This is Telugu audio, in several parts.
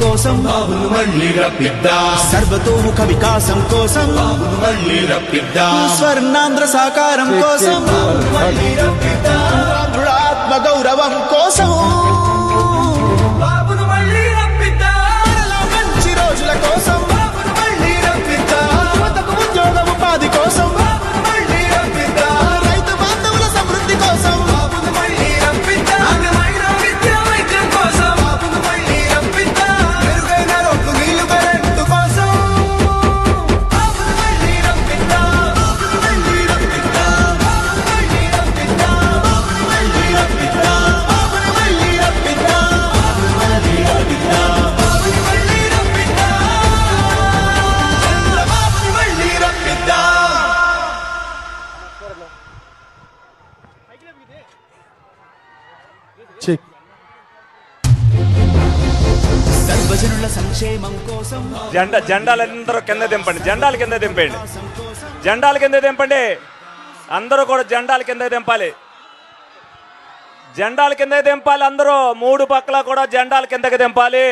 కోసం బాబును మళ్ళీ రప్పిద్దాం, సర్వతోముఖ వికాసం కోసం బాబును మళ్ళీ రప్పిద్దాం, స్వర్ణాంధ్ర సాకారం కోసం మళ్ళీ రప్పిద్దాం, ఆత్మ గౌరవం కోసం బాబును మళ్ళీ రప్పిద్దాం, మంచి రోజుల కోసం బాబును మళ్ళీ రప్పిద్దాం, యువతకు ఉద్యోగ ఉపాధి కోసం బాబును మళ్ళీ రప్పిద్దాం, రైతు బాంధవుల సమృద్ధి కోసం బాబును మళ్ళీ రప్పిద్దాం, నాణ్యమైన విద్య వైద్యం కోసం బాబును మళ్ళీ రప్పిద్దాం, మెరుగైన రోడ్లు నీళ్లు కరెంటు కోసం బాబును మళ్ళీ రప్పిద్దాం, బాబును మళ్ళీ రప్పిద్దాం, బాబును మళ్ళీ రప్పిద్దాం, బాబును మళ్ళీ రప్పిద్దాం, బాబును మళ్ళీ రప్పిద్దాం, బాబును మళ్ళీ రప్పిద్దాం, బాబును మళ్ళీ రప్పిద్దాం, బాబును మళ్ళీ రప్పిద్దాం. సర్వజనుల సంక్షేమం కోసం జెండాలందరూ కింద దింపండి, జెండాలు కింద దింపండి, జెండాలు కింద దింపండి. అందరూ కూడా జెండాలు కింద దింపాలి, జెండాలు కింద దింపాలి. అందరూ మూడు పక్కల కూడా జెండాలు కిందకి దింపాలి.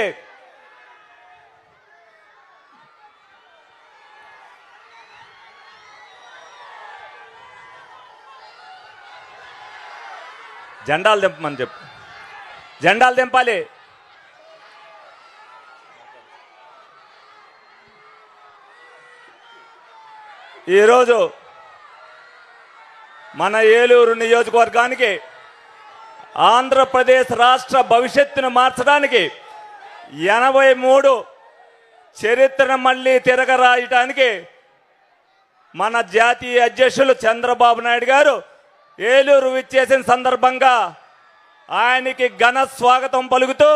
జెండాలు దింపమని చెప్పు, జెండాలు దింపాలి. ఈరోజు మన ఏలూరు నియోజకవర్గానికి ఆంధ్రప్రదేశ్ రాష్ట్ర భవిష్యత్తును మార్చడానికి 83 చరిత్రను మళ్ళీ తిరగరాయటానికి మన జాతీయ అధ్యక్షులు చంద్రబాబు నాయుడు గారు ఏలూరు విచ్చేసిన సందర్భంగా ఆయనకి ఘన స్వాగతం పలుకుతూ,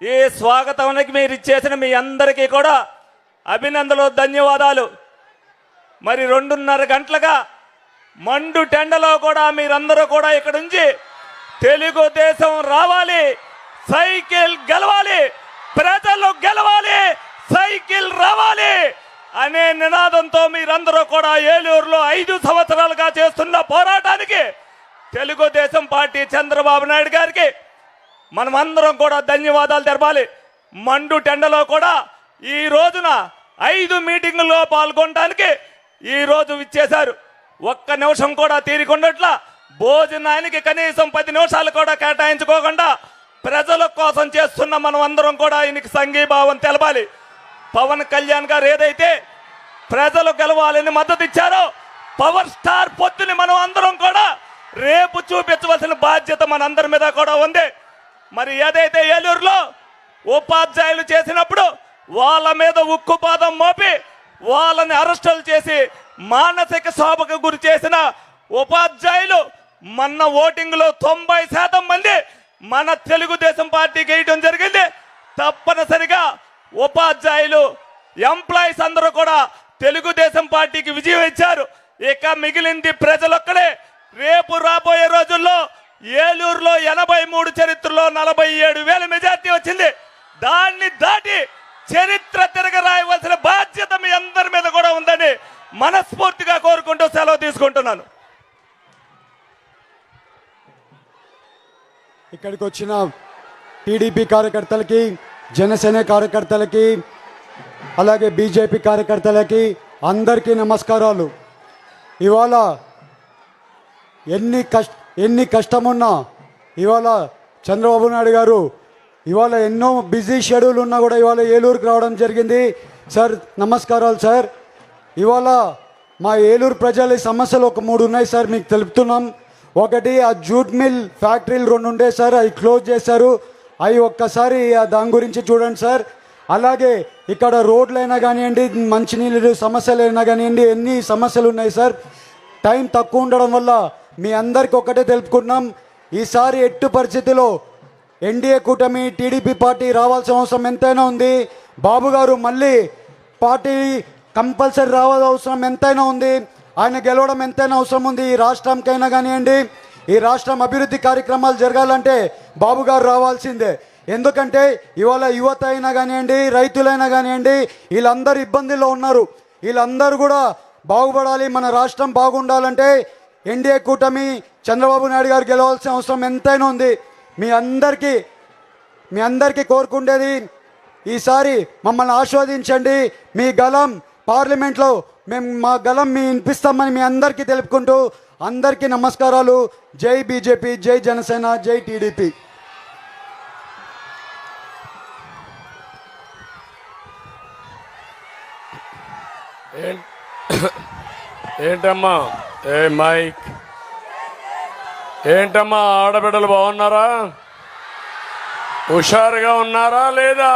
ఈ స్వాగతానికి మీరు ఇచ్చేసిన మీ అందరికీ కూడా అభినందనలు, ధన్యవాదాలు. మరి 2:30 గంటలుగా మండు టెండలో కూడా మీరందరూ కూడా ఇక్కడ నుంచి తెలుగుదేశం రావాలి, సైకిల్ గెలవాలి, ప్రజలు గెలవాలి, సైకిల్ రావాలి అనే నినాదంతో మీరందరూ కూడా ఏలూరులో 5 సంవత్సరాలుగా చేస్తున్న పోరాటానికి తెలుగుదేశం పార్టీ చంద్రబాబు నాయుడు గారికి మనమందరం కూడా ధన్యవాదాలు తెలపాలి. మండు టెండలో కూడా ఈ రోజున 5 మీటింగుల్లో పాల్గొనడానికి ఈ రోజు విచ్చేశారు. ఒక్క నిమిషం కూడా తీరికొన్నట్ల భోజనానికి కనీసం 10 నిమిషాలు కూడా కేటాయించుకోకుండా ప్రజల కోసం చేస్తున్న మనం అందరం కూడా ఆయనకి సంఘీభావం తెలపాలి. పవన్ కళ్యాణ్ గారు ఏదైతే ప్రజలు గెలవాలని మద్దతు ఇచ్చారో, పవర్ స్టార్ పొత్తుని మనం అందరం కూడా రేపు చూపించవలసిన బాధ్యత మనందరి మీద కూడా ఉంది. మరి ఏదైతే ఏలూరులో ఉపాధ్యాయులు చేసినప్పుడు వాళ్ళ మీద ఉక్కుపాదం మోపి వాళ్ళని అరెస్టులు చేసి మానసిక శోభకు గురి చేసిన ఉపాధ్యాయులు మొన్న ఓటింగ్లో 90% మంది మన తెలుగుదేశం పార్టీకి వేయడం జరిగింది. తప్పనిసరిగా ఉపాధ్యాయులు, ఎంప్లాయీస్ అందరూ కూడా తెలుగుదేశం పార్టీకి విజయం ఇచ్చారు. ఇక మిగిలింది ప్రజలొక్కడే. రేపు రాబోయే రోజుల్లో ఏలూరులో 83 చరిత్రలో 47,000 మెజార్టీ వచ్చింది. దాన్ని దాటి చరిత్ర తిరగరాయవలసిన బాధ్యత మీ అందరి మీద కూడా ఉందని మనస్ఫూర్తిగా కోరుకుంటూ సెలవు తీసుకుంటున్నాను. ఇక్కడికి వచ్చిన టీడీపీ కార్యకర్తలకి, జనసేన కార్యకర్తలకి, అలాగే బీజేపీ కార్యకర్తలకి అందరికీ నమస్కారాలు. ఇవాళ ఎన్ని కష్టమున్నా ఇవాళ చంద్రబాబు నాయుడు గారు ఇవాళ ఎన్నో బిజీ షెడ్యూల్ ఉన్నా కూడా ఇవాళ ఏలూరుకి రావడం జరిగింది. సార్ నమస్కారాలు సార్. ఇవాళ మా ఏలూరు ప్రజల సమస్యలు ఒక 3 ఉన్నాయి సార్, మీకు తెలుపుతున్నాం. ఒకటి, ఆ జూట్ మిల్ ఫ్యాక్టరీలు 2 ఉండే సార్, అవి క్లోజ్ చేశారు. అవి ఒక్కసారి దాని గురించి చూడండి సార్. అలాగే ఇక్కడ రోడ్లైనా కానివ్వండి, మంచినీళ్ళు సమస్యలైనా కానివ్వండి, ఎన్ని సమస్యలు ఉన్నాయి సార్. టైం తక్కువ ఉండడం వల్ల మీ అందరికీ ఒకటే తెలుపుకుంటున్నాం, ఈసారి ఎట్టు పరిస్థితిలో ఎన్డీఏ కూటమి టీడీపీ పార్టీ రావాల్సిన అవసరం ఎంతైనా ఉంది. బాబు గారు మళ్ళీ పార్టీ కంపల్సరీ రావాల్సిన అవసరం ఎంతైనా ఉంది. ఆయన గెలవడం ఎంతైనా అవసరం ఉంది. ఈ రాష్ట్రంకైనా కానివ్వండి, ఈ రాష్ట్రం అభివృద్ధి కార్యక్రమాలు జరగాలంటే బాబు గారు రావాల్సిందే. ఎందుకంటే ఇవాళ యువత అయినా కానివ్వండి, రైతులైనా కానివ్వండి, వీళ్ళందరూ ఇబ్బందుల్లో ఉన్నారు. వీళ్ళందరూ కూడా బాగుపడాలి, మన రాష్ట్రం బాగుండాలంటే ఎన్డీఏ కూటమి చంద్రబాబు నాయుడు గారు గెలవాల్సిన అవసరం ఎంతైనా ఉంది. మీ అందరికీ కోరుకుండేది, ఈసారి మమ్మల్ని ఆస్వాదించండి. మీ గలం పార్లమెంట్లో మేము మా గలం మీ వినిపిస్తామని మీ అందరికీ తెలుపుకుంటూ అందరికీ నమస్కారాలు. జై బీజేపీ, జై జనసేన, జై టీడీపీ. ఏంటమ్మా మైక్ ఏంటమ్మా ఆడబిడ్డలు బాగున్నారా? హుషారుగా ఉన్నారా లేదా?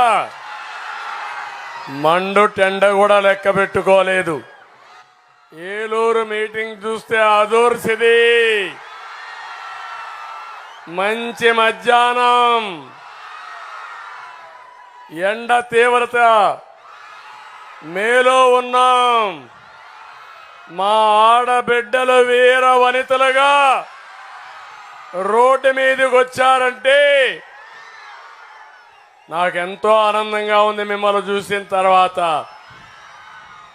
మండు టెండ కూడా లెక్క పెట్టుకోలేదు. ఏలూరు మీటింగ్ చూస్తే అదూర్సిది. మంచి మధ్యాహ్నం, ఎండ తీవ్రత మేలో ఉన్నాం. మా ఆడబిడ్డలు వీర వనితలుగా రోడ్డు మీదకి వచ్చారంటే నాకెంతో ఆనందంగా ఉంది. మిమ్మల్ని చూసిన తర్వాత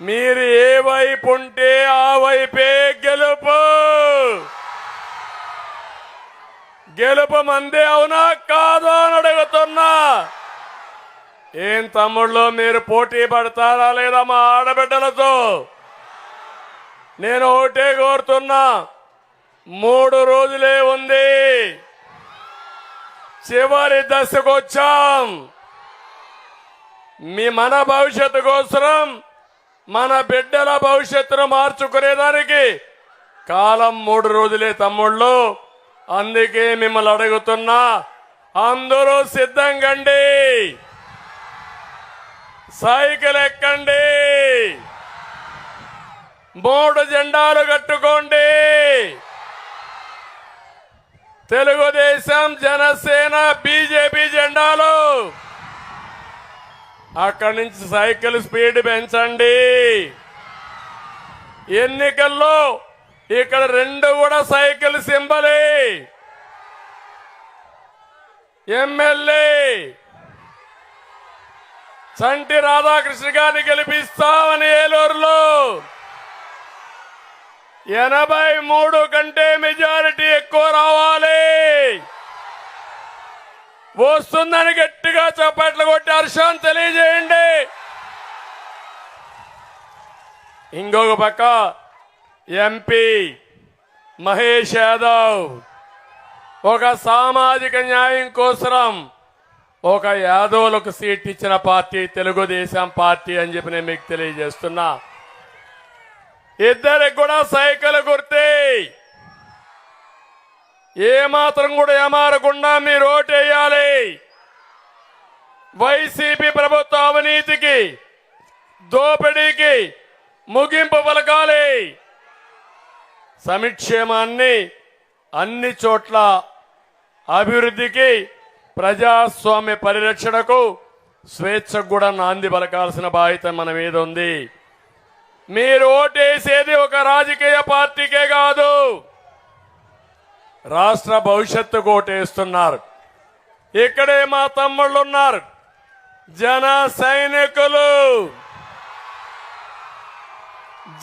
మీరు ఏ వైపు ఉంటే ఆ వైపే గెలుపు. గెలుపు మందే అవునా కాదా అని అడుగుతున్నా. ఏం తమ్ముళ్ళు, మీరు పోటీ పడతారా లేదా మా ఆడబిడ్డలతో? నేను ఒకటే కోరుతున్నా, 3 రోజులే ఉంది, చివరి దశకు వచ్చాం. మన భవిష్యత్తు కోసం, మన బిడ్డల భవిష్యత్తును మార్చుకునేదానికి కాలం 3 రోజులే తమ్ముళ్ళు. అందుకే మిమ్మల్ని అడుగుతున్నా, అందరూ సిద్ధంగండి, సైకిల్ ఎక్కండి, 3 జెండాలు కట్టుకోండి. తెలుగుదేశం, జనసేన, బీజేపీ జెండాలు. అక్కడి నుంచి సైకిల్ స్పీడ్ పెంచండి. ఎన్నికల్లో ఇక్కడ 2 కూడా సైకిల్ సింబలే. ఎమ్మెల్యే చంటి రాధాకృష్ణ గారిని గెలిపిస్తామని ఏలూరులో 83 కంటే మెజారిటీ ఎక్కువ రావాలి. వస్తుందని గట్టిగా చప్పట్లు కొట్టి హర్షం తెలియజేయండి. ఇంకొక పక్క ఎంపీ మహేష్ యాదవ్ ఒక సామాజిక న్యాయం కోసం ఒక యాదవులకు సీట్ ఇచ్చిన పార్టీ తెలుగుదేశం పార్టీ అని చెప్పి నేను మీకు తెలియజేస్తున్నా. ఇద్దరికి కూడా సైకిల్ గుర్తే. ఏమాత్రం కూడా ఏమారకుండా మీరు ఓటేయాలి. వైసీపీ ప్రభుత్వ అవినీతికి, దోపిడీకి ముగింపు పలకాలి. సంక్షేమాన్ని అన్ని చోట్ల అభివృద్ధికి, ప్రజాస్వామ్య పరిరక్షణకు, స్వేచ్ఛకు కూడా నాంది పలకాల్సిన బాధ్యత మన మీద ఉంది. మీరు ఓటేసేది ఒక రాజకీయ పార్టీకే కాదు, రాష్ట్ర భవిష్యత్తుకు ఓటేస్తున్నారు. ఇక్కడే మా తమ్ముళ్ళు ఉన్నారు, జన సైనికులు,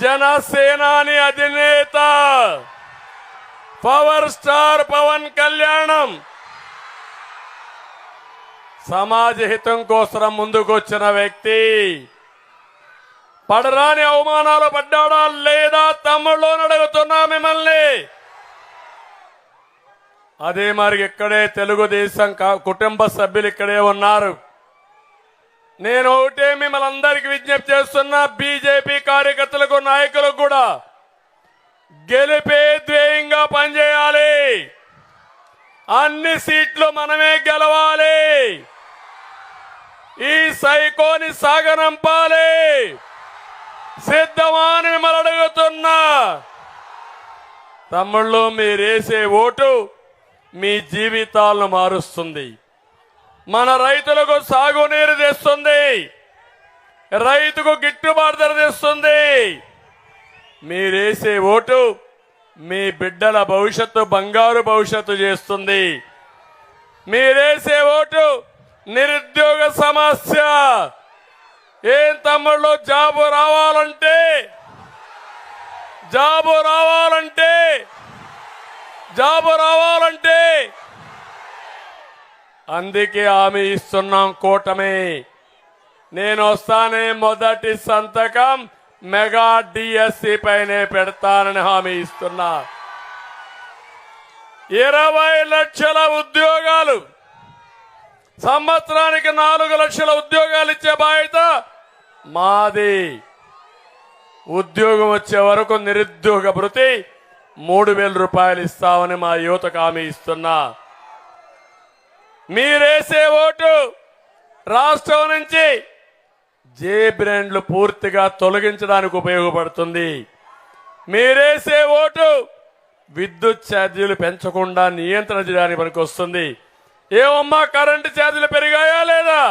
జనసేనాని అధినేత పవర్ స్టార్ పవన్ కళ్యాణం సమాజ హితం కోసం ముందుకొచ్చిన వ్యక్తి. పడరాని అవమానాలు పడ్డాడా లేదా తమ్ముళ్ళు అడుగుతున్నా మిమ్మల్ని. అదే మరి ఇక్కడే తెలుగుదేశం కుటుంబ సభ్యులు ఇక్కడే ఉన్నారు. నేను ఒకటే మిమ్మల్ని అందరికీ విజ్ఞప్తి చేస్తున్నా, బీజేపీ కార్యకర్తలకు, నాయకులకు కూడా గెలిపే ధ్యేయంగా పనిచేయాలి. అన్ని సీట్లు మనమే గెలవాలి. ఈ సైకోని సాగనంపాలి. సిద్ధమా అని మిమ్మల్ని అడుగుతున్నా. తమ్ముళ్ళు, మీరేసే ఓటు మీ జీవితాలను మారుస్తుంది. మన రైతులకు సాగునీరు తెస్తుంది, రైతుకు గిట్టుబాటు ధర తెస్తుంది. మీరేసే ఓటు మీ బిడ్డల భవిష్యత్తు, బంగారు భవిష్యత్తు చేస్తుంది. మీరేసే ఓటు నిరుద్యోగ సమస్య. ఏం తమ్ముళ్ళు, జాబు రావాలంటే అందుకే హామీ ఇస్తున్నాం. కూటమి నేను వస్తానే మొదటి సంతకం మెగా డిఎస్సి పైనే పెడతానని హామీ ఇస్తున్నా. 20 లక్షల ఉద్యోగాలు, సంవత్సరానికి 4 లక్షల ఉద్యోగాలు ఇచ్చే బాధ్యత మాది. ఉద్యోగం వచ్చే వరకు నిరుద్యోగ భృతి 3,000 రూపాయలు ఇస్తామని మా యువతకు హామీ ఇస్తున్నా. మీరేసే ఓటు రాష్ట్రం నుంచి జే బ్రాండ్లు పూర్తిగా తొలగించడానికి ఉపయోగపడుతుంది. మీరేసే ఓటు విద్యుత్ ఛార్జీలు పెంచకుండా నియంత్రణ చేయడానికి పనికొస్తుంది. ఏమమ్మా, కరెంటు ఛార్జీలు పెరిగాయా లేదా?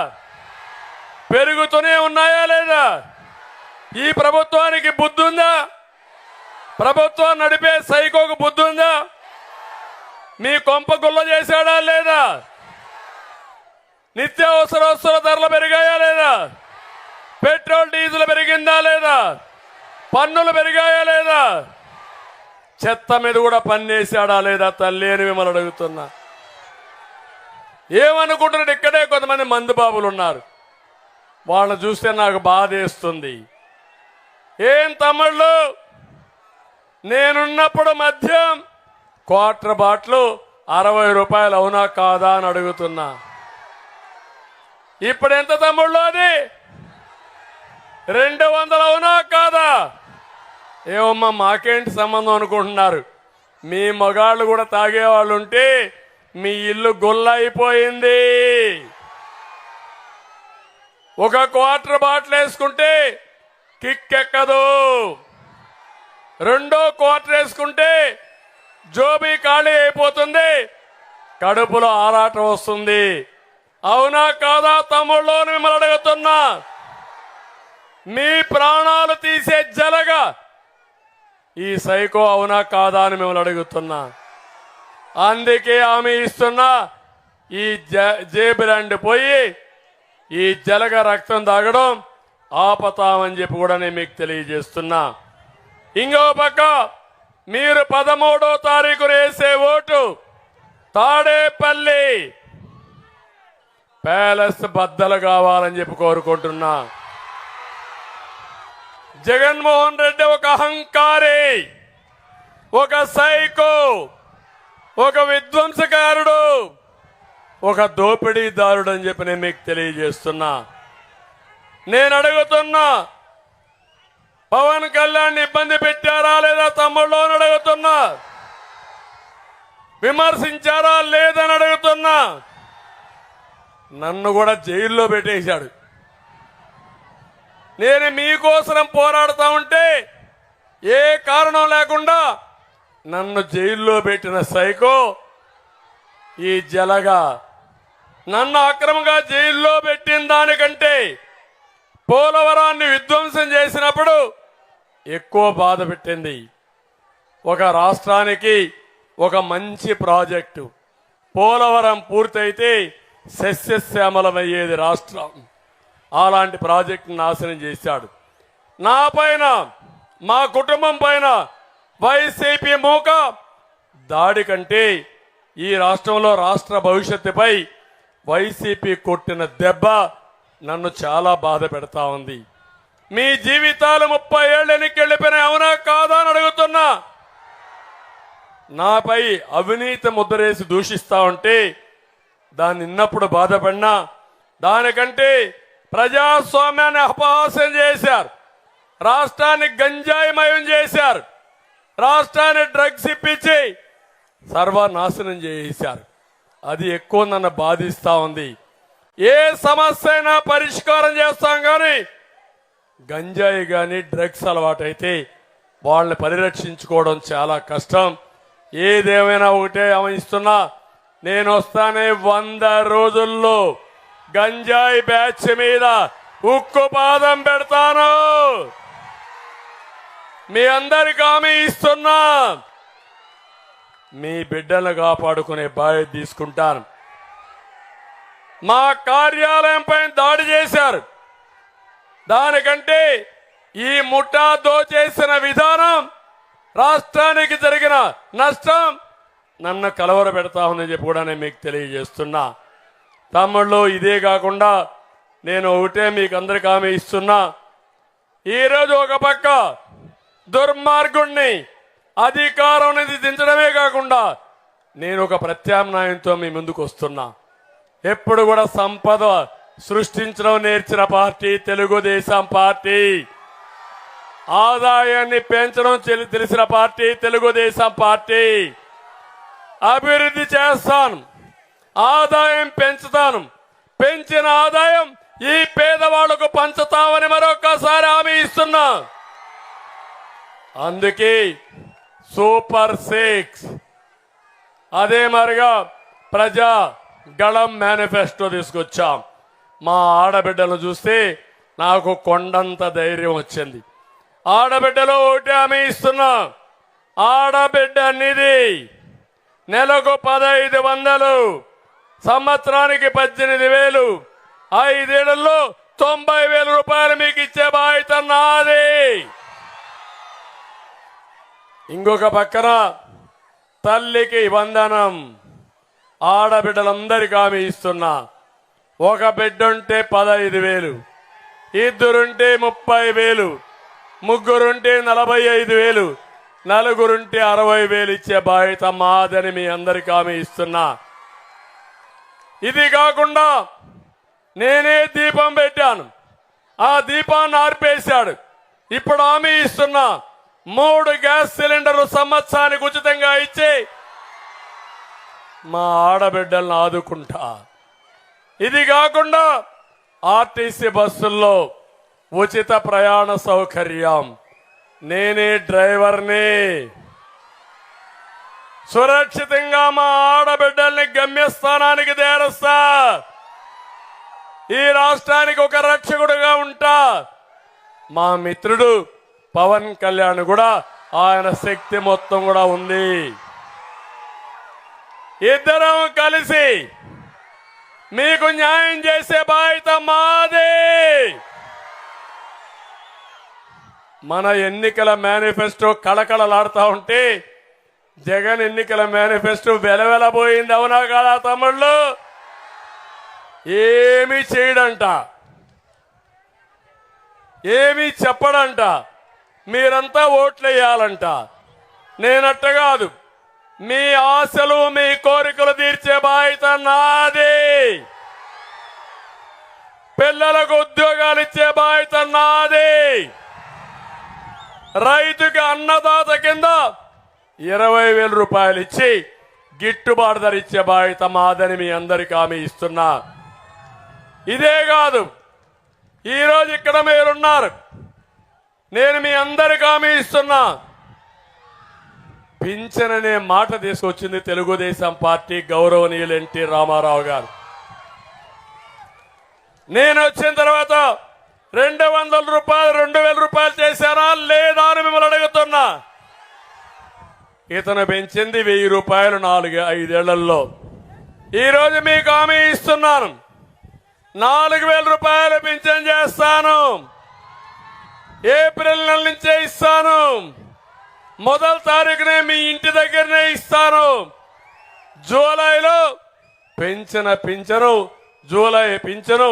పెరుగుతూనే ఉన్నాయా లేదా? ఈ ప్రభుత్వానికి బుద్ధి ఉందా? ప్రభుత్వం నడిపే సైకోకు బుద్ధి ఉందా? మీ కొంప గుల్ల చేశాడా లేదా? నిత్యావసర వస్తువుల ధరలు పెరిగాయా లేదా? పెట్రోల్ డీజిల్ పెరిగిందా లేదా? పన్నులు పెరిగాయా లేదా? చెత్త మీద కూడా పన్నేసాడా లేదా తల్లి అని మిమ్మల్ని అడుగుతున్నా. ఏమనుకుంటున్నాడు? ఇక్కడే కొంతమంది మందుబాబులు ఉన్నారు, వాళ్ళని చూస్తే నాకు బాధేస్తుంది. ఏం తమ్ముళ్ళు, నేనున్నప్పుడు మద్యం క్వార్టర్ బాటిల్ 60 రూపాయలు అవునా కాదా అని అడుగుతున్నా. ఇప్పుడు ఎంత తమ్ముళ్ళు? అది 200 అవునా కాదా? ఏమమ్మా, మాకేంటి సంబంధం అనుకుంటున్నారు? మీ మగాళ్ళు కూడా తాగేవాళ్ళు ఉంటే మీ ఇల్లు గొల్ల అయిపోయింది. ఒక క్వార్టర్ బాటిల్ వేసుకుంటే కిక్ ఎక్కదు, రెండో క్వార్టర్ వేసుకుంటే జోబీ ఖాళీ అయిపోతుంది, కడుపులో ఆరాటం వస్తుంది. అవునా కాదా తమ్ముళ్ళు అని మిమ్మల్ని అడుగుతున్నా. మీ ప్రాణాలు తీసే జలగా ఈ సైకో అవునా కాదా అని మిమ్మల్ని అడుగుతున్నా. అందుకే హామీ ఇస్తున్నా, ఈ జే బ్రాండ్ పోయి ఈ జలగ రక్తం తాగడం ఆపతామని చెప్పి కూడా నేను మీకు తెలియజేస్తున్నా. ఇంకో పక్క మీరు 13వ తారీఖున వేసే ఓటు తాడేపల్లి ప్యాలెస్ బద్దలు కావాలని చెప్పి కోరుకుంటున్నా. జగన్మోహన్ రెడ్డి ఒక అహంకారి, ఒక సైకో, ఒక విధ్వంసకారుడు, ఒక దోపిడీదారుడు అని చెప్పి నేను మీకు తెలియజేస్తున్నా. నేను అడుగుతున్నా, పవన్ కళ్యాణ్ ఇబ్బంది పెట్టారా లేదా తమ్ముళ్ళు అని అడుగుతున్నా. విమర్శించారా లేదని అడుగుతున్నా. నన్ను కూడా జైల్లో పెట్టేశాడు. నేను మీకోసం పోరాడుతా ఉంటే ఏ కారణం లేకుండా నన్ను జైల్లో పెట్టిన సైకో ఈ జలగా. నన్ను అక్రమంగా జైల్లో పెట్టిన దానికంటే పోలవరాన్ని విధ్వంసం చేసినప్పుడు ఎక్కువ బాధ పెట్టింది. ఒక రాష్ట్రానికి ఒక మంచి ప్రాజెక్టు పోలవరం పూర్తయితే సస్యశ్యామలమయ్యేది రాష్ట్రం. అలాంటి ప్రాజెక్టు నాశనం చేశాడు. నా పైన, మా కుటుంబం పైన వైసీపీ మూక దాడి కంటే ఈ రాష్ట్రంలో రాష్ట్ర భవిష్యత్తుపై వైసీపీ కొట్టిన దెబ్బ నన్ను చాలా బాధ పెడతా ఉంది. మీ జీవితాలు 30 ఏళ్ళు ఎన్నికెళ్ళిపోయినాయి, అవునా కాదా అని అడుగుతున్నా. నాపై అవినీతి ముద్రేసి దూషిస్తా ఉంటే దాన్ని విన్నప్పుడు బాధపడినా, దానికంటే ప్రజాస్వామ్యాన్ని అపహాస్యం చేశారు, రాష్ట్రాన్ని గంజాయిమయం చేశారు, రాష్ట్రాన్ని డ్రగ్స్ ఇప్పించి సర్వనాశనం చేశారు. అది ఎక్కువ నన్ను బాధిస్తా ఉంది. ఏ సమస్య అయినా పరిష్కారం చేస్తాం కానీ గంజాయి కానీ డ్రగ్స్ అలవాటైతే వాళ్ళని పరిరక్షించుకోవడం చాలా కష్టం. ఏదేమైనా ఒకటే గమనిస్తున్నా, నేను వస్తానే 100 రోజుల్లో గంజాయి బ్యాచ్ మీద ఉక్కు పాదం పెడతాను. మీ అందరికి హామీ ఇస్తున్నా, మీ బిడ్డలను కాపాడుకునే బాధ్యత తీసుకుంటాను. మా కార్యాలయం పైన దాడి చేశారు, దానికంటే ఈ ముఠా దోచేసిన విధానం, రాష్ట్రానికి జరిగిన నష్టం నన్ను కలవరపెడతా ఉందని చెప్పి కూడా నేను మీకు తెలియజేస్తున్నా. తమ్ముళ్ళు, ఇదే కాకుండా నేను ఒకటే మీకు అందరికి హామీ ఇస్తున్నా. ఈరోజు ఒక పక్క దుర్మార్గుణ్ణి అధికారం నుంచి దించడమే కాకుండా నేను ఒక ప్రత్యామ్నాయంతో మీ ముందుకు వస్తున్నా. ఎప్పుడు కూడా సంపద సృష్టించడం నేర్చిన పార్టీ తెలుగుదేశం పార్టీ. ఆదాయాన్ని పెంచడం తెలిసిన పార్టీ తెలుగుదేశం పార్టీ. అభివృద్ధి చేస్తాను, ఆదాయం పెంచుతాను, పెంచిన ఆదాయం ఈ పేదవాళ్లకు పంచుతామని మరొకసారి హామీ ఇస్తున్నా. అందుకే సూపర్ 6 అదే మరిగా ప్రజా గళం మేనిఫెస్టో తీసుకొచ్చాం. మా ఆడబిడ్డలను చూస్తే నాకు కొండంత ధైర్యం వచ్చింది. ఆడబిడ్డలో ఒకటి హామీ ఇస్తున్నా. ఆడబిడ్డ నిధి నెలకు 1500, సంవత్సరానికి 18,000, 5 ఏళ్లలో 90,000 రూపాయలు మీకు ఇచ్చే బాధ్యత నాది. ఇంకొక పక్కన తల్లికి వందనం. ఆడబిడ్డలందరికీ హామీ ఇస్తున్నా. ఒక బిడ్డుంటే 15,000, ఇద్దరుంటే 30,000, ముగ్గురుంటే 45,000, నలుగురుంటే 60,000 ఇచ్చే బాధ్యత మాదని మీ అందరికీ హామీ ఇస్తున్నా. ఇది కాకుండా నేనే దీపం పెట్టాను, ఆ దీపాన్ని ఆర్పేశాడు. ఇప్పుడు హామీ ఇస్తున్నా, 3 గ్యాస్ సిలిండర్లు సంవత్సరానికి ఉచితంగా ఇచ్చి మా ఆడబిడ్డలను ఆదుకుంటా. ఇది కాకుండా ఆర్టీసీ బస్సుల్లో ఉచిత ప్రయాణ సౌకర్యం. నేనే డ్రైవర్ని. సురక్షితంగా మా ఆడబిడ్డల్ని గమ్యస్థానానికి చేరుస్తా. ఈ రాష్ట్రానికి ఒక రక్షకుడుగా ఉంటా. మా మిత్రుడు పవన్ కళ్యాణ్ కూడా ఆయన శక్తి మొత్తం కూడా ఉంది. ఇద్దరం కలిసి మీకు న్యాయం చేసే బాధ్యత మాదే. మన ఎన్నికల మేనిఫెస్టో కళకళలాడుతూ ఉంటే జగన్ ఎన్నికల మేనిఫెస్టో వెలవెలబోయింది. అవునా కాదా తమ్ముళ్ళు? ఏమీ చేయడంట, ఏమీ చెప్పడంట. మీరంతా ఓట్లేయాలంట. నేనట్ట కాదు, మీ ఆశలు మీ కోరికలు తీర్చే బాధ్యత నాది. పిల్లలకు ఉద్యోగాలు ఇచ్చే బాధ్యత నాది. రైతుకి అన్నదాత కింద 20,000 రూపాయలు ఇచ్చి గిట్టుబాటు ధర ఇచ్చే బాధ్యత మాదని మీ అందరికీ హామీ ఇస్తున్నా. ఇదే కాదు, ఈరోజు ఇక్కడ మీరున్నారు, నేను మీ అందరికీ హామీ ఇస్తున్నా. పింఛన్ అనే మాట తీసుకొచ్చింది తెలుగుదేశం పార్టీ గౌరవనీయులు ఎన్టీ రామారావు గారు. నేను వచ్చిన తర్వాత 200 రూపాయలు 2,000 రూపాయలు చేశారా లేదా అని మిమ్మల్ని అడుగుతున్నా. ఇతను పెంచింది 1,000 రూపాయలు 4-5 ఏళ్లలో. ఈరోజు మీకు హామీ ఇస్తున్నాను, 4,000 రూపాయలు పింఛన్ చేస్తాను. ఏప్రిల్ నెల నుంచే ఇస్తాను. 1వ తారీఖునే మీ ఇంటి దగ్గరనే ఇస్తాను. జూలైలో పెంచిన పింఛను, జూలై పింఛను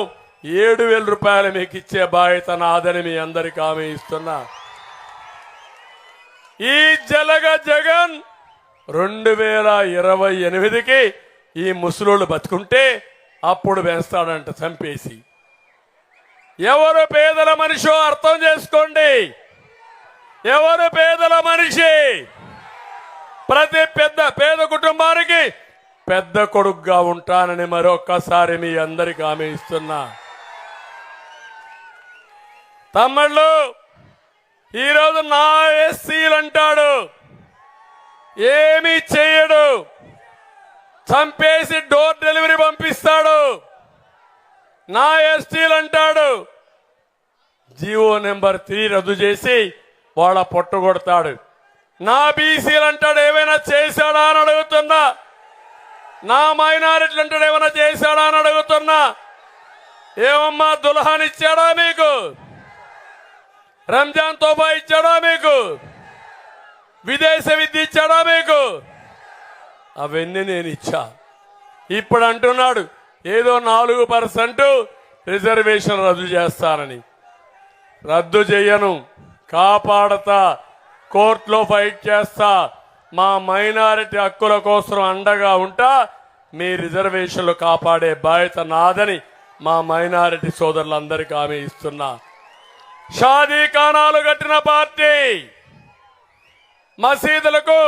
7,000 రూపాయలు మీకు ఇచ్చే బాధ్యత నాదని మీ అందరికీ హామీ ఇస్తున్నా. ఈ జలగ జగన్ 2028కి ఈ ముసలోళ్ళు బతుకుంటే అప్పుడు పెంచుతాడంట చంపేసి. ఎవరు పేదల మనిషో అర్థం చేసుకోండి. ఎవరు పేదల మనిషి? ప్రతి పేద కుటుంబానికి పెద్ద కొడుకుగా ఉంటానని మరొక్కసారి మీ అందరికీ హామీ ఇస్తున్నా. తమ్ముళ్ళు, ఈరోజు నా ఎస్సీలు అంటాడు, ఏమీ చేయడు, చంపేసి డోర్ డెలివరీ పంపిస్తాడు. నా ఎస్టీలు అంటాడు, జీవో నెంబర్ 3 రద్దు చేసి వాళ్ళ పొట్టు కొడతాడు. నా బీసీలు అంటాడు, ఏమైనా చేశాడా అని అడుగుతున్నా. నా మైనారిటీలు అంటాడు, ఏమైనా చేశాడా అని అడుగుతున్నా. ఏమమ్మా దుల్హాన్ ఇచ్చాడా మీకు? రంజాన్ తోఫా ఇచ్చాడా మీకు? విదేశ విద్య ఇచ్చాడా మీకు? అవన్నీ నేను ఇచ్చా. ఇప్పుడు అంటున్నాడు ఏదో 4% రిజర్వేషన్ రద్దు చేస్తానని. రద్దు చేయను, కాపాడతా, కోర్టులో ఫైట్ చేస్తా, మా మైనారిటీ హక్కుల కోసం అండగా ఉంటా. మీ రిజర్వేషన్లు కాపాడే బాధ్యత నాదని మా మైనారిటీ సోదరులందరికీ హామీ ఇస్తున్నా. షాదీ ఖానాలు కట్టిన పార్టీ, మసీదులకు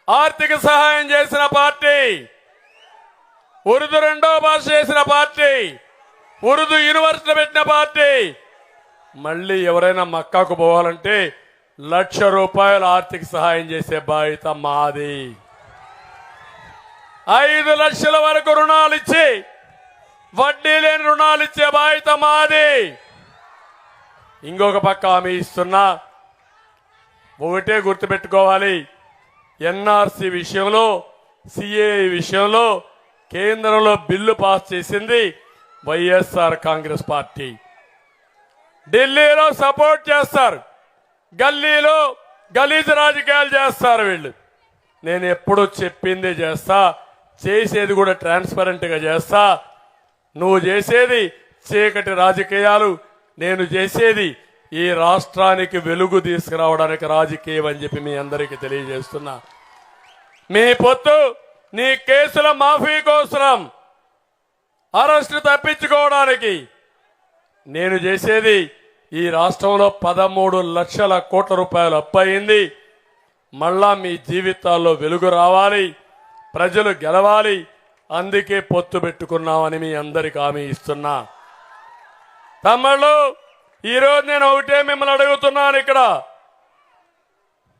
ఆర్థిక సహాయం చేసిన పార్టీ, ఉర్దూ రెండో భాష చేసిన పార్టీ, ఉర్దూ యూనివర్సిటీ పెట్టిన పార్టీ. మళ్ళీ ఎవరైనా మక్కాకు పోవాలంటే ₹1,00,000 ఆర్థిక సహాయం చేసే బాధ్యత మాది. 5 లక్షల వరకు రుణాలు ఇచ్చి వడ్డీ లేని రుణాలు ఇచ్చే బాధ్యత మాది. ఇంకొక పక్క హామీ ఇస్తున్నా, ఒకటే గుర్తుపెట్టుకోవాలి, ఎన్ఆర్సీ విషయంలో, సిఏఏ విషయంలో కేంద్రంలో బిల్లు పాస్ చేసింది వైఎస్ఆర్ కాంగ్రెస్ పార్టీ. ఢిల్లీలో సపోర్ట్ చేస్తారు, గల్లీలో గలీజ్ రాజకీయాలు చేస్తారు వీళ్ళు. నేను ఎప్పుడు చెప్పిందే చేస్తా, చేసేది కూడా ట్రాన్స్పరెంట్ గా చేస్తా. నువ్వు చేసేది చీకటి రాజకీయాలు, నేను చేసేది ఈ రాష్ట్రానికి వెలుగు తీసుకురావడానికి రాజకీయం అని చెప్పి మీ అందరికీ తెలియజేస్తున్నా. మీ పొత్తు నీ కేసుల మాఫీ కోసం, అరెస్టు తప్పించుకోవడానికి. నేను చేసేది ఈ రాష్ట్రంలో 13 లక్షల కోట్ల రూపాయలు అప్పయింది. మళ్ళా మీ జీవితాల్లో వెలుగు రావాలి, ప్రజలు గెలవాలి. అందుకే పొత్తు పెట్టుకున్నామని మీ అందరికి హామీ ఇస్తున్నా. తమ్ముళ్ళు, ఈరోజు నేను ఒకటే మిమ్మల్ని అడుగుతున్నాను. ఇక్కడ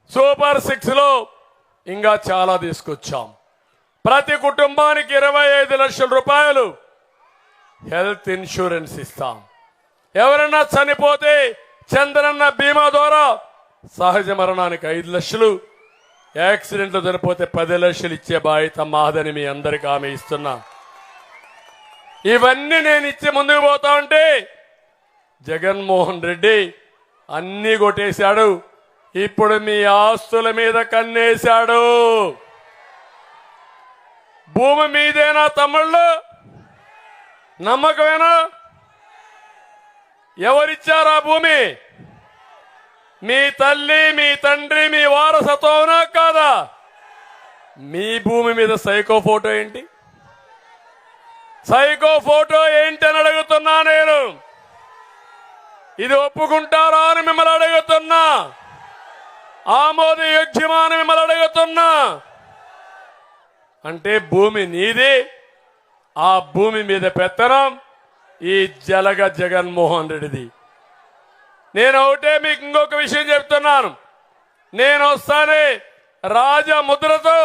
సూపర్ 6 లో ఇంకా చాలా తీసుకొచ్చాం. ప్రతి కుటుంబానికి 25 లక్షల రూపాయలు హెల్త్ ఇన్సూరెన్స్ ఇస్తాం. ఎవరైనా చనిపోతే చంద్రన్న బీమా ద్వారా సహజ మరణానికి 5 లక్షలు, యాక్సిడెంట్లు చనిపోతే 10 లక్షలు ఇచ్చే బాధ్యత మాదని మీ అందరికి హామీ ఇస్తున్నా. ఇవన్నీ నేను ఇచ్చి ముందుకు పోతా ఉంటే జగన్మోహన్ రెడ్డి అన్నీ కొట్టేశాడు. ఇప్పుడు మీ ఆస్తుల మీద కన్నేశాడు. భూమి మీదేనా తమ్ముళ్ళు? నమ్మకమేనా? ఎవరిచ్చారా భూమి? మీ తల్లి, మీ తండ్రి, మీ వారసత్వమా కాదా? మీ భూమి మీద సైకో ఫోటో ఏంటి? సైకో ఫోటో ఏంటి అని అడుగుతున్నా నేను. ఇది ఒప్పుకుంటారా అని మిమ్మల్ని అడుగుతున్నా. ఆమోదయోగ్యమా అని మిమ్మల్ని అడుగుతున్నా. అంటే భూమి నీది, ఆ భూమి మీద పెత్తనం ఈ జలగ జగన్మోహన్ రెడ్డిది. నేను ఒకటే మీకు ఇంకొక విషయం చెప్తున్నాను. నేను వస్తానే రాజముద్రతో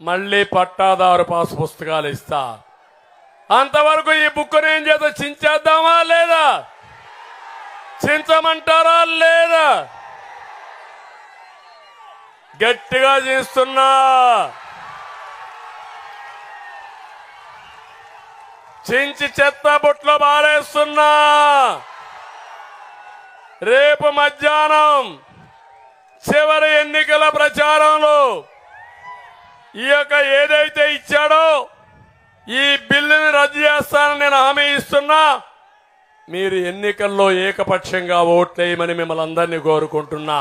మళ్ళీ పట్టాదారు పాస్ పుస్తకాలు ఇస్తా. అంతవరకు ఈ బుక్ నేను చేత చించేద్దామా లేదా? చించమంటారా లేదా? గట్టిగా చేస్తున్నా. చించి చెత్త బుట్లో బారేస్తున్నా. రేపు మధ్యాహ్నం చివరి ఎన్నికల ప్రచారంలో ఈ యొక్క ఏదైతే ఇచ్చాడో ఈ బిల్లుని రద్దు చేస్తానని నేను హామీ ఇస్తున్నా. మీరు ఎన్నికల్లో ఏకపక్షంగా ఓట్లేయమని మిమ్మల్ని అందరినీ కోరుకుంటున్నా.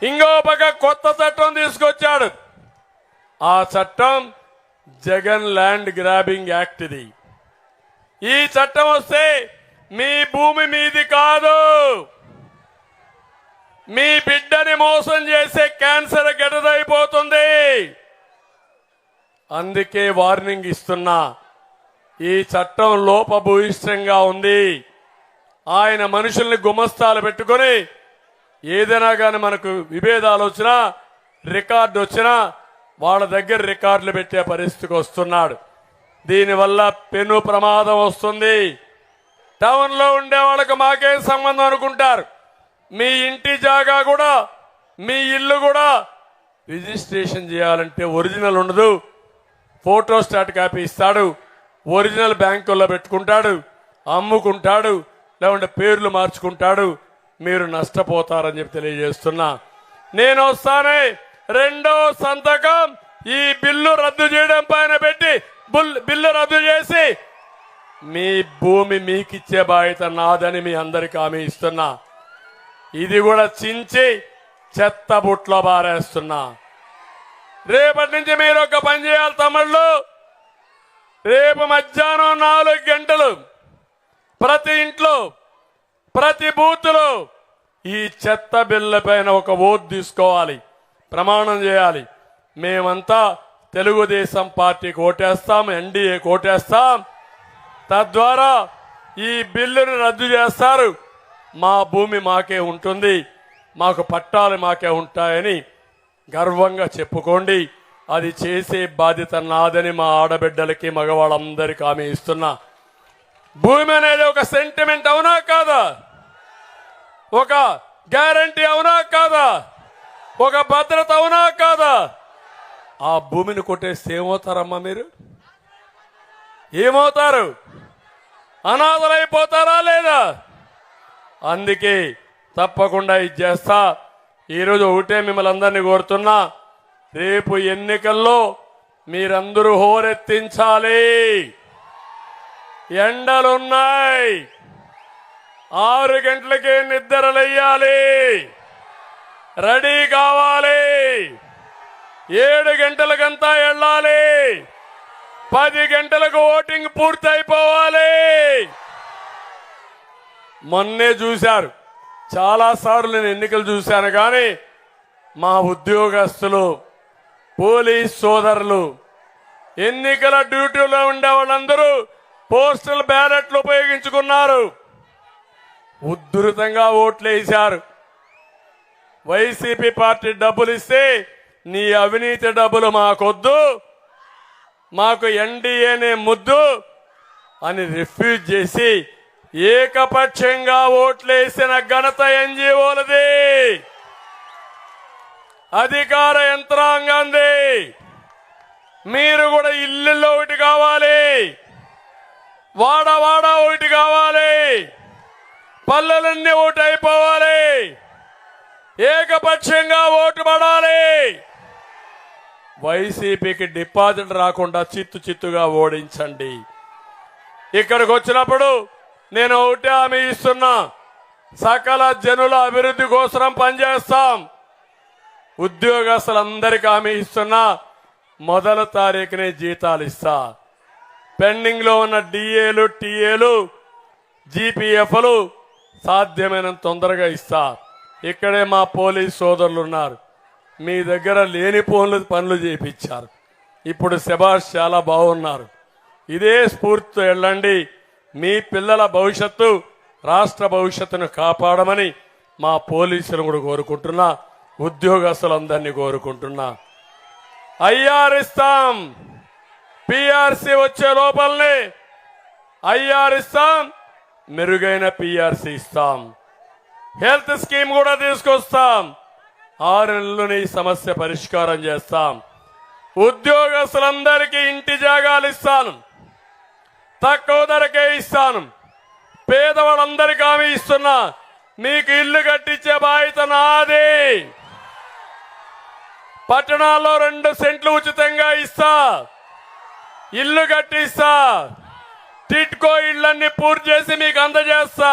ఇంకో పక్క కొత్త చట్టం తీసుకొచ్చాడు. ఆ చట్టం జగన్ ల్యాండ్ గ్రాబింగ్ యాక్ట్. ఇది ఈ చట్టం వస్తే మీ భూమి మీది కాదు, మీ బిడ్డని మోసం చేసే క్యాన్సర్ గెడదైపోతుంది. అందుకే వార్నింగ్ ఇస్తున్నా. ఈ చట్టం లోపభూయిష్టంగా ఉంది. ఆయన మనుషుల్ని గుమస్తాలు పెట్టుకొని ఏదైనా కానీ మనకు విభేదాలు వచ్చినా, రికార్డు వచ్చినా వాళ్ళ దగ్గర రికార్డులు పెట్టే పరిస్థితికి వస్తున్నాడు. దీనివల్ల పెను ప్రమాదం వస్తుంది. టౌన్ లో ఉండే వాళ్ళకి మాకేం సంబంధం అనుకుంటారు. మీ ఇంటి జాగా కూడా, మీ ఇల్లు కూడా రిజిస్ట్రేషన్ చేయాలంటే ఒరిజినల్ ఉండదు. ఫోటో స్టాట్ కాపీ ఇస్తాడు, ఒరిజినల్ బ్యాంకుల్లో పెట్టుకుంటాడు, అమ్ముకుంటాడు, లేకుంటే పేర్లు మార్చుకుంటాడు. మీరు నష్టపోతారని చెప్పి తెలియజేస్తున్నా. నేను వస్తానే రెండో సంతకం ఈ బిల్లు రద్దు చేయడం పైన పెట్టి బిల్లు రద్దు చేసి మీ భూమి మీకిచ్చే బాధ్యత నాదని మీ అందరికి హామీ ఇస్తున్నా. ఇది కూడా చించి చెత్త బుట్లో బారేస్తున్నా. రేపటి నుంచి మీరు ఒక పని చేయాలి తమ్ముళ్ళు. రేపు మధ్యాహ్నం 4 గంటలు ప్రతి ఇంట్లో ప్రతి బూత్లో ఈ చెత్త బిల్ల పైన ఒక ఓటు తీసుకోవాలి, ప్రమాణం చేయాలి. మేమంతా తెలుగుదేశం పార్టీకి ఓటేస్తాం, ఎన్డీఏకి ఓటేస్తాం. తద్వారా ఈ బిల్లును రద్దు చేస్తారు. మా భూమి మాకే ఉంటుంది, మాకు పట్టాలు మాకే ఉంటాయని గర్వంగా చెప్పుకోండి. అది చేసే బాధ్యత నాదని మా ఆడబిడ్డలకి మగవాళ్ళందరికీ హామీ ఇస్తున్నా. భూమి అనేది ఒక సెంటిమెంట్ అవునా కాదా? ఒక గ్యారంటీ అవునా కాదా? ఒక భద్రత అవునా కాదా? ఆ భూమిని కొట్టేస్తే ఏమవుతారమ్మా మీరు? ఏమవుతారు? అనాథలైపోతారా లేదా? అందుకే తప్పకుండా ఇది చేస్తా. ఈరోజు ఒకటే మిమ్మల్ని అందరినీ కోరుతున్నా, రేపు ఎన్నికల్లో మీరందరూ హోరెత్తించాలి. ఎండలున్నాయి, 6 గంటలకే నిద్రలేయాలి, రెడీ కావాలి. 7 గంటలకంతా వెళ్ళాలి, 10 గంటలకు ఓటింగ్ పూర్తయిపోవాలి. మొన్నే చూశారు, చాలా సార్లు నేను ఎన్నికలు చూశాను. కానీ మా ఉద్యోగస్తులు, పోలీస్ సోదరులు, ఎన్నికల డ్యూటీలో ఉండే వాళ్ళందరూ పోస్టల్ బ్యాలెట్లు ఉపయోగించుకున్నారు, ఉధృతంగా ఓట్లు వేశారు. వైసీపీ పార్టీ డబ్బులు ఇస్తే నీ అవినీతి డబ్బులు మాకొద్దు, మాకు ఎన్డీఏనే ముద్దు అని రిఫ్యూజ్ చేసి ఏకపక్షంగా ఓట్లేసిన ఘనత ఎన్జీఓలది, అధికార యంత్రాంగంది. మీరు కూడా ఇల్లుల్లో ఒకటి కావాలి, వాడ ఒకటి కావాలి, పల్లెలన్నీ ఓటు అయిపోవాలి, ఏకపక్షంగా ఓటు పడాలి. వైసీపీకి డిపాజిట్ రాకుండా చిత్తుగా ఓడించండి. ఇక్కడికి వచ్చినప్పుడు నేను ఒకటే హామీ ఇస్తున్నా, సకల జనుల అభివృద్ధి కోసం పనిచేస్తాం. ఉద్యోగస్తులందరికీ హామీ ఇస్తున్నా, 1వ తారీఖునే జీతాలు ఇస్తా. పెండింగ్ లో ఉన్న డిఏలు, టీఏలు, జీపీఎఫ్లు సాధ్యమైనంత తొందరగా ఇస్తా. ఇక్కడే మా పోలీస్ సోదరులు ఉన్నారు, మీ దగ్గర లేని పనులు చేయించారు. ఇప్పుడు శభాష్, చాలా బాగున్నారు. ఇదే స్ఫూర్తితో వెళ్ళండి. మీ పిల్లల భవిష్యత్తు, రాష్ట్ర భవిష్యత్తును కాపాడమని మా పోలీసులు కూడా కోరుకుంటున్నా, ఉద్యోగస్తులందరినీ కోరుకుంటున్నా. ఐఆర్ ఇస్తాం, పిఆర్సీ వచ్చే లోపలనే ఐఆర్ ఇస్తాం, మెరుగైన పిఆర్సీ ఇస్తాం, హెల్త్ స్కీమ్ కూడా తీసుకొస్తాం. 6 నెలల్లోనే ఈ సమస్య పరిష్కారం చేస్తాం. ఉద్యోగస్తులందరికీ ఇంటి జాగాలు ఇస్తాను, తక్కువ ధరకే ఇస్తాను. పేదవాళ్ళందరికీ హామీ ఇస్తున్నా, మీకు ఇల్లు కట్టించే బాధ్యత నాది. పట్టణాల్లో 2 సెంట్లు ఉచితంగా ఇస్తా, ఇల్లు కట్టిస్తా, టిట్కో ఇళ్లన్నీ పూర్తి చేసి మీకు అందజేస్తా,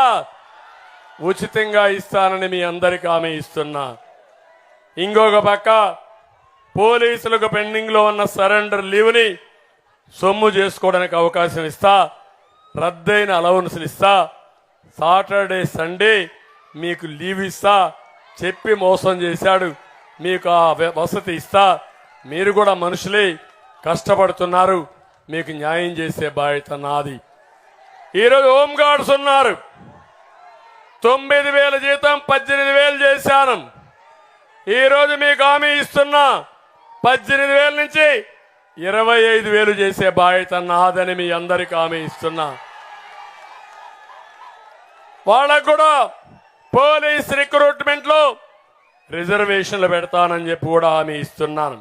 ఉచితంగా ఇస్తానని మీ అందరికీ హామీ ఇస్తున్నా. ఇంకొక పక్క పోలీసులకు పెండింగ్ లో ఉన్న సరెండర్ లీవ్ని సొమ్ము చేసుకోవడానికి అవకాశం ఇస్తా, రద్దయిన అలవన్సులు ఇస్తా, సాటర్డే సండే మీకు లీవ్ ఇస్తా. చెప్పి మోసం చేశాడు, మీకు ఆ వసతి ఇస్తా. మీరు కూడా మనుషులే, కష్టపడుతున్నారు, మీకు న్యాయం చేసే బాధ్యత నాది. ఈరోజు హోంగార్డ్స్ ఉన్నారు, 9,000 జీతం 18,000 చేశాను. ఈరోజు మీకు హామీ ఇస్తున్నా, 18,000 నుంచి 25,000 చేసే బాధ్యత నాదని మీ అందరికీ హామీ ఇస్తున్నా. వాళ్ళకు కూడా పోలీస్ రిక్రూట్మెంట్ లో రిజర్వేషన్లు పెడతానని చెప్పి కూడా హామీ ఇస్తున్నాను.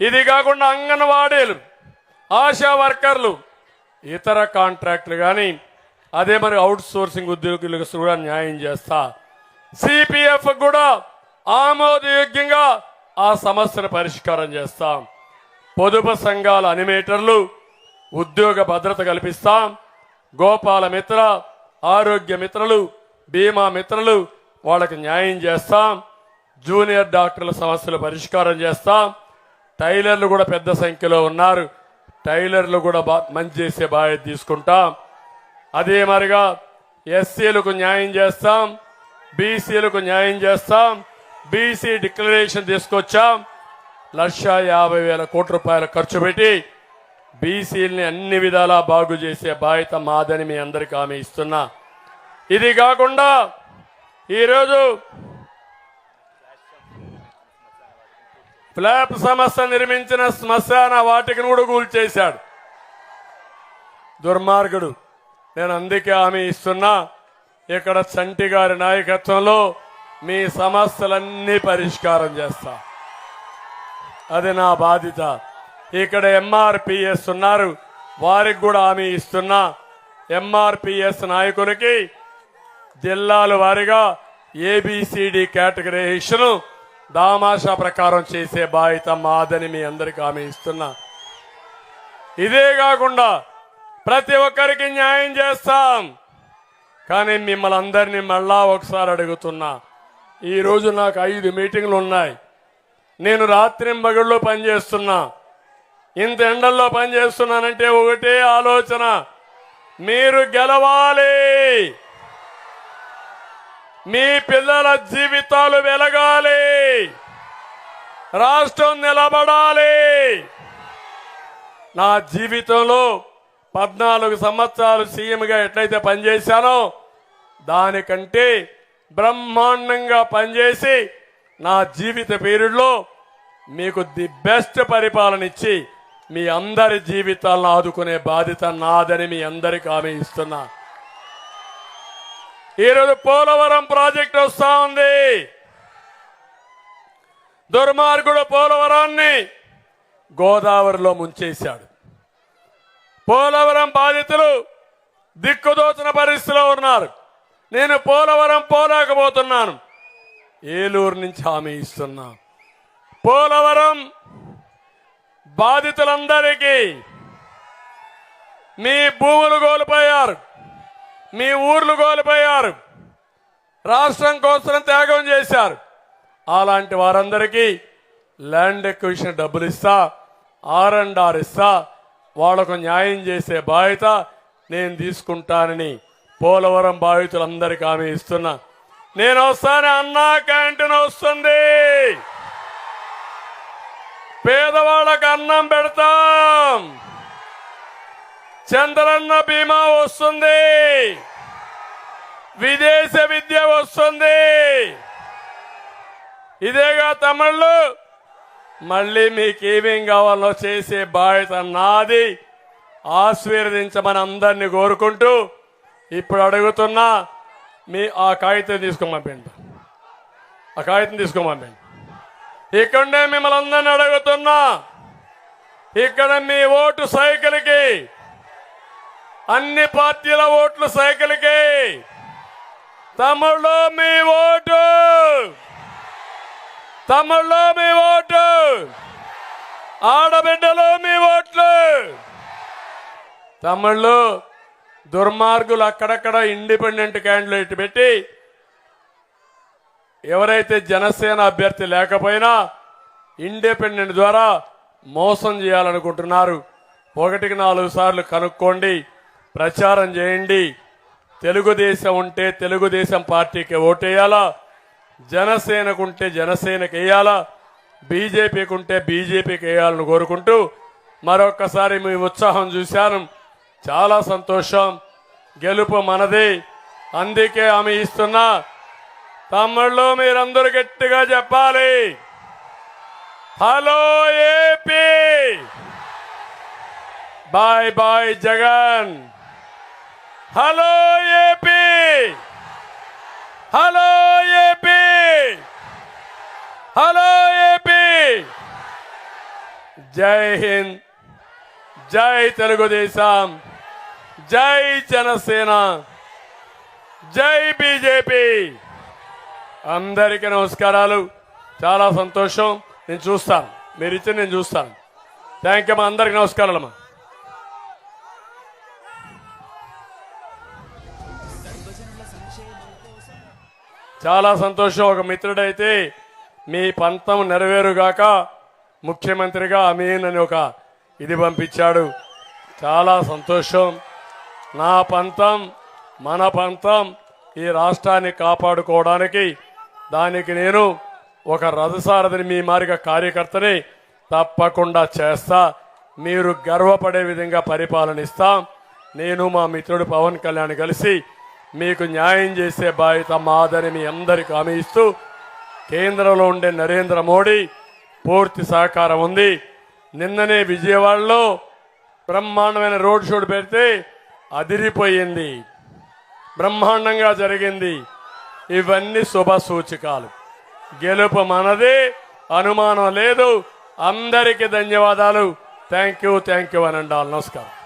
ఇది కాకుండా అంగన్వాడీలు, ఆశా వర్కర్లు, ఇతర కాంట్రాక్టులు కానీ అదే మరి అవుట్ సోర్సింగ్ ఉద్యోగులకు కూడా న్యాయం చేస్తా. సిపిఎఫ్ కూడా ఆమోదయోగ్యంగా ఆ సమస్యను పరిష్కారం చేస్తాం. పొదుపు సంఘాల అనిమేటర్లు ఉద్యోగ భద్రత కల్పిస్తాం. గోపాల మిత్ర, ఆరోగ్య మిత్రులు, బీమా మిత్రులు వాళ్ళకి న్యాయం చేస్తాం. జూనియర్ డాక్టర్ల సమస్యలు పరిష్కారం చేస్తాం. టైలర్లు కూడా పెద్ద సంఖ్యలో ఉన్నారు. టైలర్లు కూడా మంచి చేసే బాధ్యత తీసుకుంటాం. అదే మరిగా ఎస్సీలకు న్యాయం చేస్తాం, బీసీలకు న్యాయం చేస్తాం. బీసీ డిక్లరేషన్ తీసుకొచ్చాం. 1,50,000 కోట్ల రూపాయలు ఖర్చు పెట్టి బీసీలని అన్ని విధాలా బాగు చేసే బాధ్యత మాదని మీ అందరికీ హామీ ఇస్తున్నా. ఇది కాకుండా ఈరోజు ఫ్లాప్ సంస్థ నిర్మించిన శ్మశాన వాటికను కూడా కూల్చేశాడు దుర్మార్గుడు. నేను అందుకే హామీ ఇస్తున్నా, ఇక్కడ చంటి గారి నాయకత్వంలో మీ సమస్యలన్నీ పరిష్కారం చేస్తా. అది నా బాధ్యత. ఇక్కడ ఎంఆర్పిఎస్ ఉన్నారు, వారికి కూడా హామీ ఇస్తున్నా. ఎంఆర్పిఎస్ నాయకులకి జిల్లాల వారీగా ఏబిసిడి కేటగిరైజేషన్ దామాషా ప్రకారం చేసే బాధ్యత మాదని మీ అందరికీ హామీ ఇస్తున్నా. ఇదే కాకుండా ప్రతి ఒక్కరికి న్యాయం చేస్తాం. కానీ మిమ్మల్ని అందరినీ మళ్ళా ఒకసారి అడుగుతున్నా, ఈరోజు నాకు 5 మీటింగ్లు ఉన్నాయి. నేను రాత్రింబగళ్ళు పనిచేస్తున్నా. ఇంత ఎండల్లో పనిచేస్తున్నానంటే ఒకటే ఆలోచన, మీరు గెలవాలి, మీ పిల్లల జీవితాలు వెలగాలి, రాష్ట్రం నిలబడాలి. నా జీవితంలో 14 సంవత్సరాలు సీఎంగా ఎట్లయితే పనిచేశానో దానికంటే బ్రహ్మాండంగా పనిచేసి నా జీవిత పీరియడ్లో మీకు ది బెస్ట్ పరిపాలన ఇచ్చి మీ అందరి జీవితాలను ఆదుకునే బాధ్యత నాదని మీ అందరికీ హామీ ఇస్తున్నా. ఈరోజు పోలవరం ప్రాజెక్టు వస్తా ఉంది. దుర్మార్గుడు పోలవరాన్ని గోదావరిలో ముంచేశాడు. పోలవరం బాధితులు దిక్కుదోచిన పరిస్థితిలో ఉన్నారు. నేను పోలవరం పోలేకపోతున్నాను. ఏలూరు నుంచి హామీ ఇస్తున్నా, పోలవరం బాధితులందరికీ మీ భూములు కోల్పోయారు, మీ ఊర్లు కోల్పోయారు, రాష్ట్రం కోసం త్యాగం చేశారు. అలాంటి వారందరికీ ల్యాండ్ ఎక్విజిషన్ డబ్బులు ఇస్తా, R&R ఇస్తా, వాళ్లకు న్యాయం చేసే బాధ్యత నేను తీసుకుంటానని పోలవరం బాధితులందరికీ హామీ ఇస్తున్నా. నేను వస్తానే అన్నా క్యాంటీన్ వస్తుంది, పేదవాళ్ళకు అన్నం పెడతాం, చంద్రన్న బీమా వస్తుంది, విదేశ విద్య వస్తుంది. ఇదేగా తమిళ్ళు, మళ్ళీ మీకేమేం కావాలో చేసే బాధ్యత నాది. ఆశీర్వదించమని అందరినీ కోరుకుంటూ ఇప్పుడు అడుగుతున్నా, మీ ఆ కాగితం తీసుకోమంపండి, ఆ కాగితం తీసుకోమంపండి. ఇక్కడే మిమ్మల్ని అందరినీ అడుగుతున్నా, ఇక్కడ మీ ఓటు సైకిల్కి, అన్ని పార్టీల ఓట్లు సైకిల్కి, తమ్ముళ్ళు మీ ఓటు, తమ్ముళ్ళు మీ ఓటు, ఆడబిడ్డలు మీ ఓట్లు. తమ్ముళ్ళు దుర్మార్గులు అక్కడక్కడ ఇండిపెండెంట్ క్యాండిడేట్ పెట్టి ఎవరైతే జనసేన అభ్యర్థి లేకపోయినా ఇండిపెండెంట్ ద్వారా మోసం చేయాలనుకుంటున్నారు. 1కి 4 సార్లు కనుక్కోండి, ప్రచారం చేయండి. తెలుగుదేశం ఉంటే తెలుగుదేశం పార్టీకి ఓటేయాలా, జనసేనకు ఉంటే జనసేనకి వేయాలా, బీజేపీకి ఉంటే బీజేపీకి వేయాలని కోరుకుంటూ మరొక్కసారి మీ ఉత్సాహం చూశాను. చాలా సంతోషం. గెలుపు మనది. అందుకే హామీ ఇస్తున్నా, తమ్ముళ్ళు మీరందరూ గట్టిగా చెప్పాలి, hello AP, bye bye Jagan, hello AP, hello AP, hello AP. Jai Hind, జై తెలుగుదేశం, జై జనసేన, జై బీజేపీ. అందరికీ నమస్కారాలు. చాలా సంతోషం. నేను చూస్తాను, మీరు ఇచ్చి నేను చూస్తాను. థ్యాంక్ యూ అమ్మా. అందరికీ నమస్కారాలమ్మా. చాలా సంతోషం. ఒక మిత్రుడైతే మీ పంతం నెరవేరుగాక ముఖ్యమంత్రిగా అమీన్ అని ఒక ఇది పంపించాడు. చాలా సంతోషం. నా పంతం మన పంతం ఈ రాష్ట్రాన్ని కాపాడుకోవడానికి దానికి నేను ఒక రథసారథిని మీ మారిగా కార్యకర్తని తప్పకుండా చేస్తా. మీరు గర్వపడే విధంగా పరిపాలనిస్తాం. నేను మా మిత్రుడు పవన్ కళ్యాణ్ కలిసి మీకు న్యాయం చేసే బాధ్యత మాదని మీ అందరికీ హామీ ఇస్తూ కేంద్రంలో ఉండే నరేంద్ర మోడీ పూర్తి సహకారం ఉంది. నిన్ననే విజయవాడలో బ్రహ్మాండమైన రోడ్ షో పెడితే అదిరిపోయింది, బ్రహ్మాండంగా జరిగింది. ఇవన్నీ శుభ సూచకాలు. గెలుపు మనదే, అనుమానం లేదు. అందరికీ ధన్యవాదాలు. థ్యాంక్ యూ అని అండాలి. నమస్కారం.